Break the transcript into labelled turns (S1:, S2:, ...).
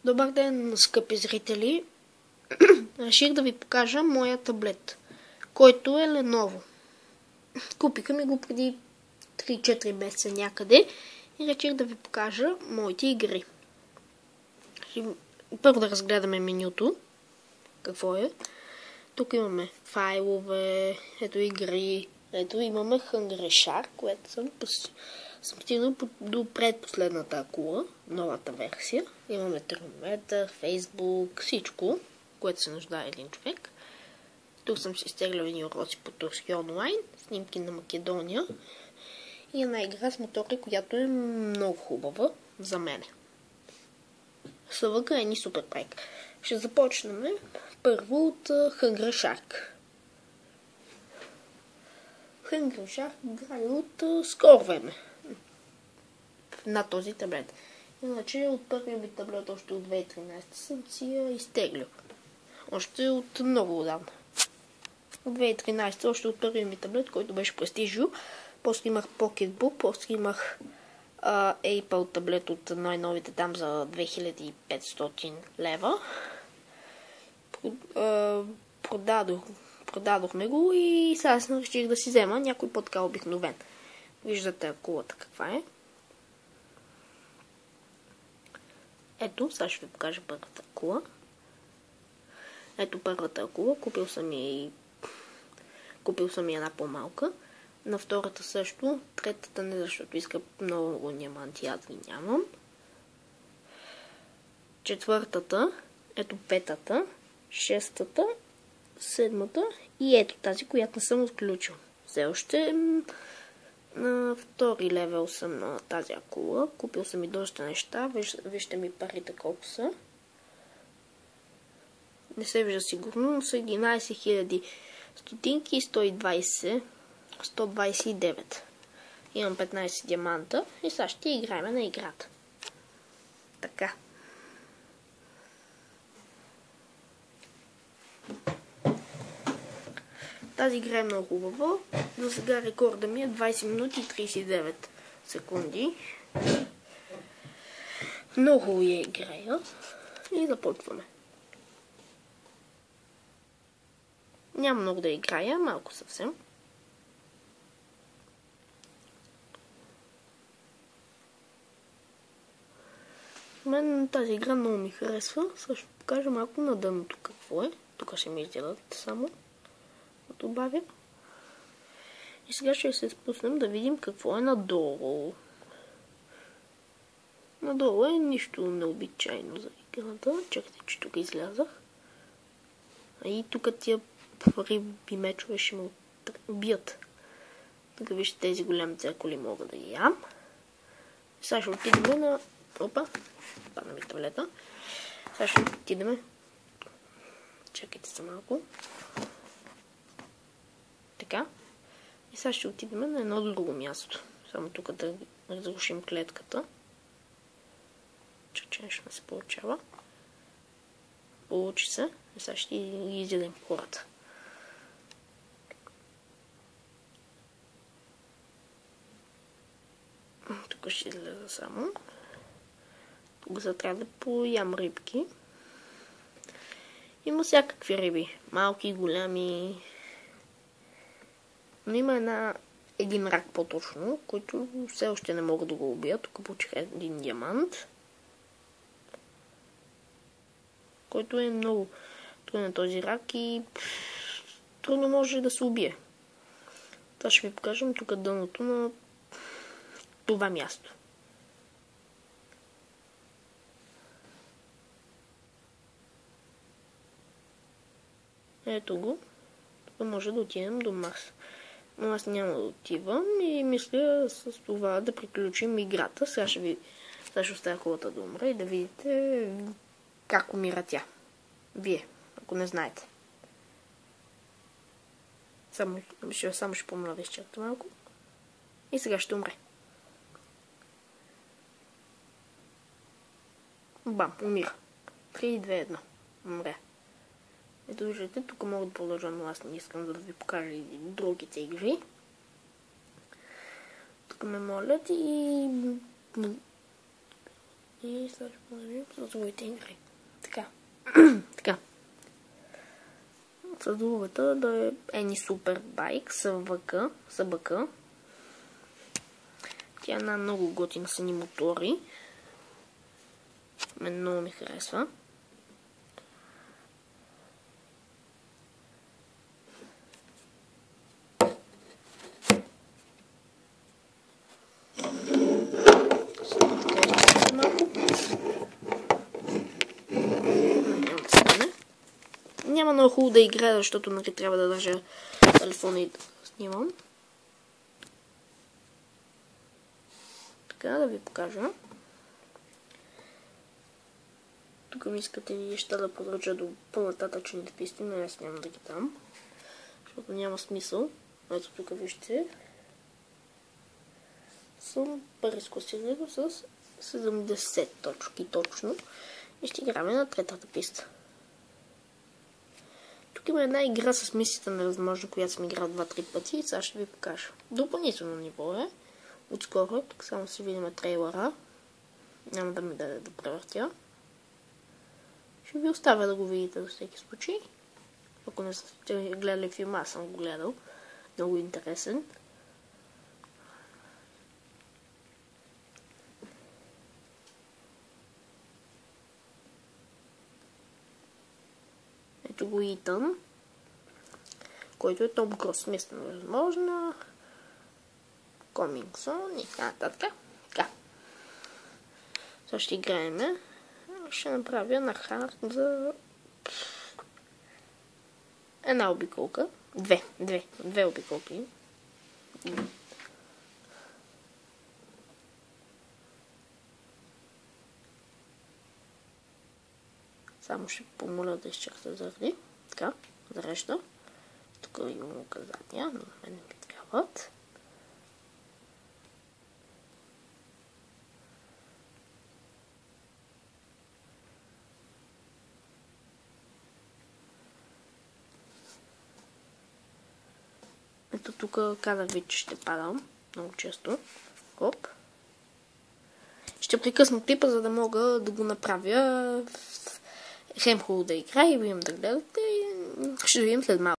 S1: Добър ден, скъпи зрители! Реших да ви покажа моя таблет, който е Lenovo. Купиха ми го преди 3-4 месеца някъде и реших да ви покажа моите игри. Първо да разгледаме менюто. Какво е? Тук имаме файлове, ето игри, ето имаме Hungry Shark, което съм стигнал до предпоследната акула, новата версия. Имаме термометър, Фейсбук, всичко, което се нуждае един човек. Тук съм си изтеглял едни уроци по турски онлайн, снимки на Македония и една игра с мотори, която е много хубава за мене. Съвъка е ни супер прек. Ще започнем първо от Hungry Shark. Hungry Shark играе от скоро време на този таблет. Иначе от първия ми таблет, още от 2013 съм си я изтеглил. Още от много отдавна. От 2013, още от първия ми таблет, който беше Prestigio. После имах Pocketbook, после имах Apple таблет от най-новите там за 2500 лева. Продадохме го и сега реших да си взема някой по-така обикновен. Виждате акулата каква е. Ето, сега ще ви покажа първата акула. Ето първата акула, купил съм и една по-малка. На втората също, третата не, защото иска много диаманти, аз ги нямам. Четвъртата, ето петата, шестата, седмата и ето тази, която не съм отключил. Все още на втори левел съм на тази акула. Купил съм и доста неща. Вижте ми парите колко са. Не се вижда сигурно, но са 11 000 стотинки и 129. Имам 15 диаманта и сега ще играем на играта. Така. Тази игра е много хубава. За сега рекорда ми е 20 минути и 39 секунди. Много я играя. И започваме. Няма много да играя, малко съвсем. Мен тази игра много ми харесва. Сега ще покажа малко на дъното какво е. Тук ще ми изделят само. Добавя. И сега ще се спуснем да видим какво е надолу. Надолу е нищо необичайно за играта. Чакайте, че тук излязах. А и тук тия риби мечове ще ме убият. Тук вижте тези големи циркули мога да ги ям. Сега ще отидем на... Опа! Падна ми таблета. Сега ще отидем... Чакайте се малко. Така. И сега ще отидем на едно друго място. Само тук да разрушим клетката. Че нещо не се получава. Получи се. И сега ще ги изядем хората. Тук ще излеза само. Тук за трябва да поям рибки. Има всякакви риби. Малки, голями. Но има един рак по-точно, който все още не мога да го убия. Тук получих един диамант, който е много труден този рак и трудно може да се убие. Това ще ви покажем тук дъното на това място. Ето го. Тук може да отидем до Марс. Но аз няма да отивам и мисля с това да приключим играта. Сега ще оставя колата да умре и да видите как умира тя. Вие, ако не знаете. Само ще помоля да изчакате малко. И сега ще умре. Бам, умира. 3, 2, 1. Умре. Ето виждате, тук мога да продължа, но аз не искам да ви покажа и другите игри. Тук ме молят и И след това продължим с другите игри. Така. Така. С другата да е Any Superbike СБК. Тя е една много готина с едни мотори. Мен много ми харесва. Няма много хубаво да играя, защото нали, трябва да държа телефона и да снимам. Така, да ви покажа. Тук ми искате неща да продължа до по-нататъчните писти, но аз няма да ги дам. Защото няма смисъл. Ето тук вижте. Съм преразкласирал с 70 точки точно. И ще играме на третата писта. Тук има една игра с мисията невъзможно, която съм играл 2-3 пъти и сега ще ви покажа. Допълнително ниво е. Отскоро, тук само си видим трейлера. Няма да ми даде да превъртя. Ще ви оставя да го видите за всеки случай. Ако не сте гледали филма, аз съм го гледал. Много интересен. Ето го Итан, който е Том Круз, мисля невъзможно. Coming soon и така нататък. Така. Сега ще играеме. Ще направя на хард за една обиколка. Две обиколки. Само ще помоля да изчакате заради. Така, зарежда. Тук имам указания, но мен не ми трябват. Ето тук казах ви, че ще падам много често. Оп. Ще прекъсна клипа, за да мога да го направя хем хубаво да играя и имам да гледате. Ще видим след малко.